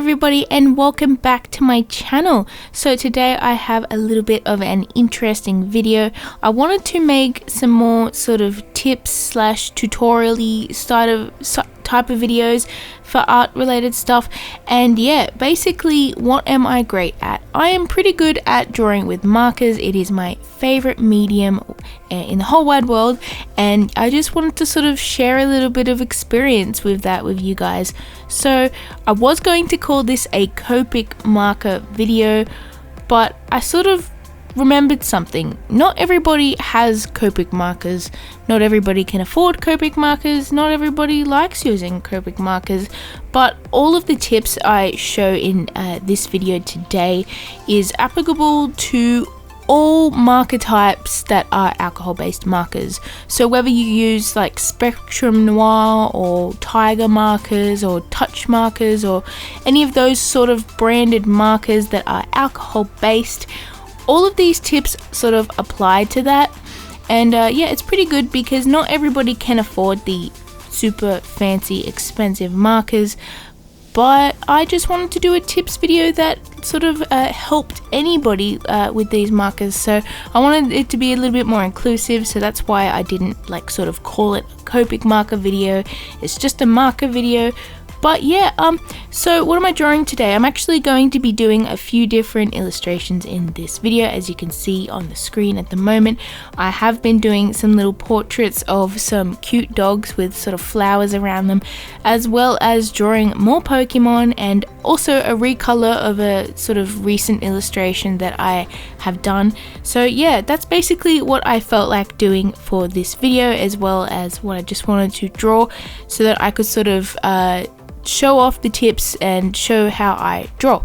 everybody, and welcome back to my channel. So today I have a little bit of an interesting video. I wanted to make some more sort of tips slash tutorial-y type of videos for art related stuff. And yeah, basically what am I great at? I am pretty good at drawing with markers. It is my favorite medium in the whole wide world, and I just wanted to sort of share a little bit of experience with that with you guys. So I was going to call this a Copic marker video, but I sort of remembered something. Not everybody has Copic markers, not everybody can afford Copic markers, not everybody likes using Copic markers, but all of the tips I show in this video today is applicable to all marker types that are alcohol based markers. So whether you use like Spectrum Noir or Tiger markers or Touch markers or any of those sort of branded markers that are alcohol based, all of these tips sort of apply to that. And yeah, it's pretty good because not everybody can afford the super fancy expensive markers, but I just wanted to do a tips video that sort of helped anybody with these markers. So I wanted it to be a little bit more inclusive, so that's why I didn't like sort of call it a Copic marker video. It's just a marker video. But yeah, so what am I drawing today? I'm actually going to be doing a few different illustrations in this video, as you can see on the screen at the moment. I have been doing some little portraits of some cute dogs with sort of flowers around them, as well as drawing more Pokemon and also a recolor of a sort of recent illustration that I have done. So yeah, that's basically what I felt like doing for this video, as well as what I just wanted to draw so that I could sort of show off the tips and show how I draw.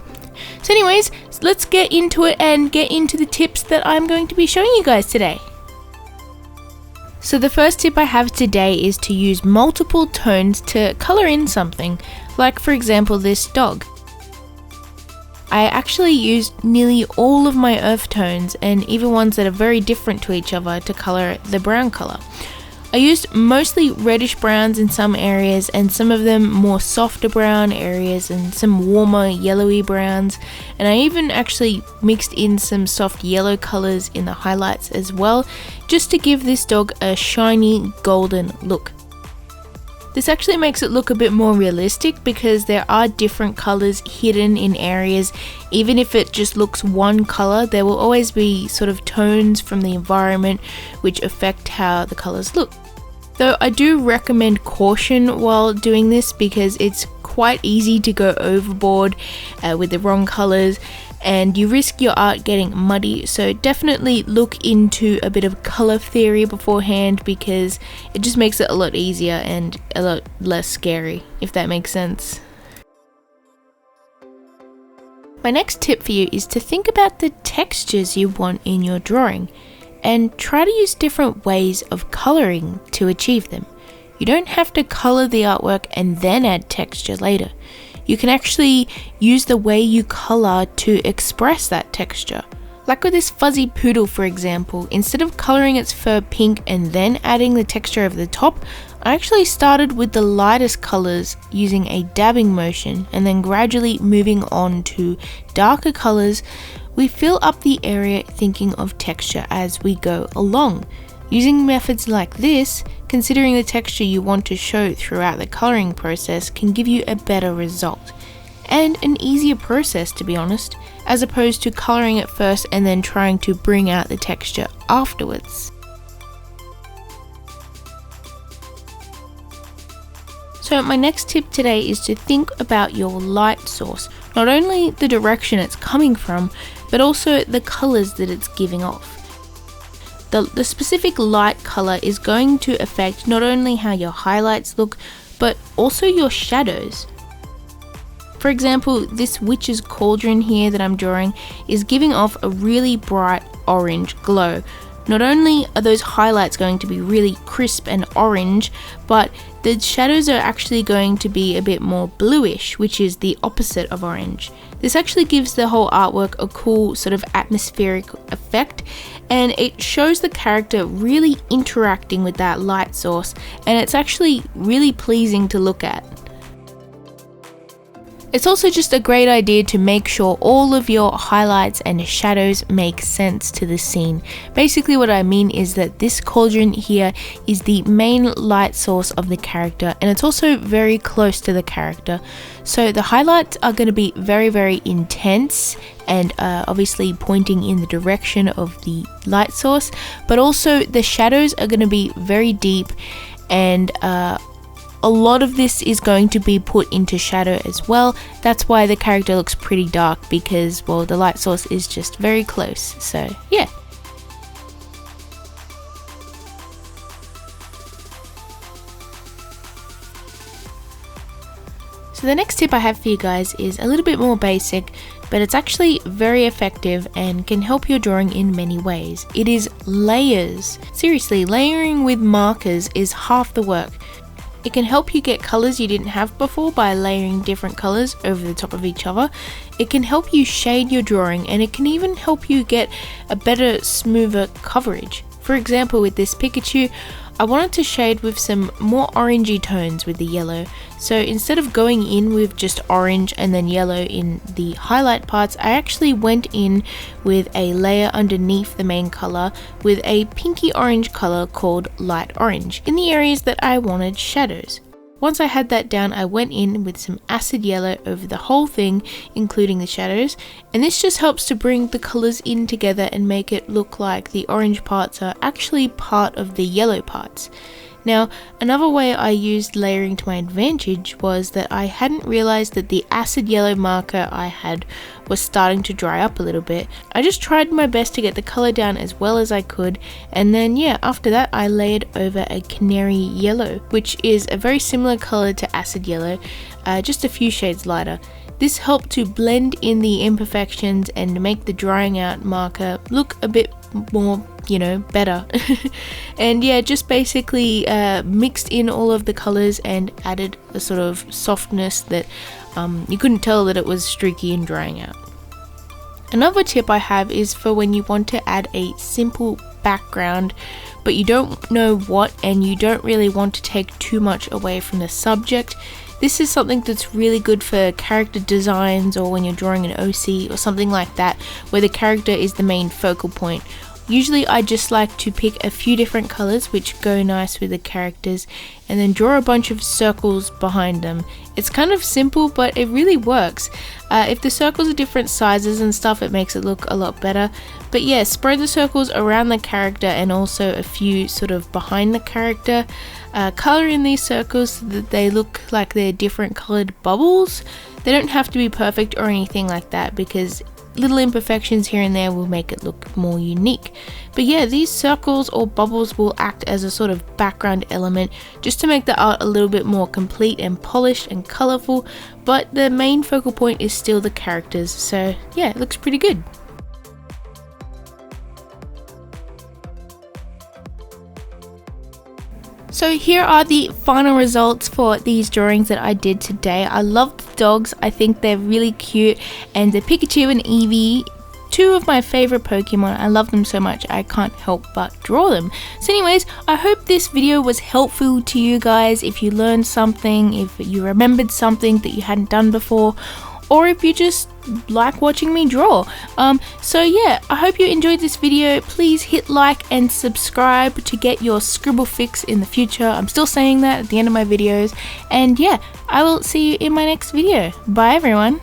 So anyways, let's get into it and get into the tips that I'm going to be showing you guys today. So the first tip I have today is to use multiple tones to color in something, like for example this dog. I actually used nearly all of my earth tones and even ones that are very different to each other to color the brown color. I used mostly reddish browns in some areas and some of them more softer brown areas and some warmer yellowy browns, and I even actually mixed in some soft yellow colors in the highlights as well, just to give this dog a shiny golden look. This actually makes it look a bit more realistic because there are different colors hidden in areas. Even if it just looks one color, there will always be sort of tones from the environment which affect how the colors look. Though I do recommend caution while doing this because it's quite easy to go overboard with the wrong colors and you risk your art getting muddy, so definitely look into a bit of color theory beforehand because it just makes it a lot easier and a lot less scary, if that makes sense. My next tip for you is to think about the textures you want in your drawing and try to use different ways of coloring to achieve them. You don't have to color the artwork and then add texture later. You can actually use the way you color to express that texture. Like with this fuzzy poodle for example, instead of coloring its fur pink and then adding the texture over the top, I actually started with the lightest colors using a dabbing motion and then gradually moving on to darker colors. We fill up the area thinking of texture as we go along. Using methods like this, considering the texture you want to show throughout the coloring process can give you a better result. And an easier process, to be honest, as opposed to coloring it first and then trying to bring out the texture afterwards. So my next tip today is to think about your light source, not only the direction it's coming from, but also the colors that it's giving off. The specific light color is going to affect not only how your highlights look, but also your shadows. For example, this witch's cauldron here that I'm drawing is giving off a really bright orange glow. Not only are those highlights going to be really crisp and orange, but the shadows are actually going to be a bit more bluish, which is the opposite of orange. This actually gives the whole artwork a cool sort of atmospheric effect, and it shows the character really interacting with that light source, and it's actually really pleasing to look at. It's also just a great idea to make sure all of your highlights and shadows make sense to the scene. Basically what I mean is that this cauldron here is the main light source of the character, and it's also very close to the character. So the highlights are going to be very, very intense and obviously pointing in the direction of the light source, but also the shadows are going to be very deep, and a lot of this is going to be put into shadow as well. That's why the character looks pretty dark, because, well, the light source is just very close. So yeah. So the next tip I have for you guys is a little bit more basic, but it's actually very effective and can help your drawing in many ways. It is layers. Seriously, layering with markers is half the work. It can help you get colors you didn't have before by layering different colors over the top of each other. It can help you shade your drawing, and it can even help you get a better, smoother coverage. For example, with this Pikachu, I wanted to shade with some more orangey tones with the yellow. So instead of going in with just orange and then yellow in the highlight parts, I actually went in with a layer underneath the main color with a pinky orange color called light orange in the areas that I wanted shadows. Once I had that down, I went in with some acid yellow over the whole thing, including the shadows, and this just helps to bring the colors in together and make it look like the orange parts are actually part of the yellow parts. Now, another way I used layering to my advantage was that I hadn't realized that the acid yellow marker I had was starting to dry up a little bit. I just tried my best to get the color down as well as I could, and then yeah, after that I layered over a canary yellow, which is a very similar color to acid yellow, just a few shades lighter. This helped to blend in the imperfections and make the drying out marker look a bit more, you know, better. And yeah, just basically mixed in all of the colors and added a sort of softness that you couldn't tell that it was streaky and drying out. Another tip I have is for when you want to add a simple background but you don't know what, and you don't really want to take too much away from the subject. This is something that's really good for character designs, or when you're drawing an OC or something like that, where the character is the main focal point. Usually I just like to pick a few different colors which go nice with the characters and then draw a bunch of circles behind them. It's kind of simple, but it really works. If the circles are different sizes and stuff, it makes it look a lot better. But yeah, spread the circles around the character and also a few sort of behind the character. Color in these circles so that they look like they're different colored bubbles. They don't have to be perfect or anything like that, because little imperfections here and there will make it look more unique. But yeah, these circles or bubbles will act as a sort of background element just to make the art a little bit more complete and polished and colorful, but the main focal point is still the characters. So yeah, it looks pretty good. So here are the final results for these drawings that I did today. I love the dogs. I think they're really cute, and the Pikachu and Eevee, two of my favorite Pokemon. I love them so much I can't help but draw them. So anyways, I hope this video was helpful to you guys. If you learned something, if you remembered something that you hadn't done before, or if you just like watching me draw. So yeah, I hope you enjoyed this video. Please hit like and subscribe to get your scribble fix in the future. I'm still saying that at the end of my videos. And yeah, I will see you in my next video. Bye everyone.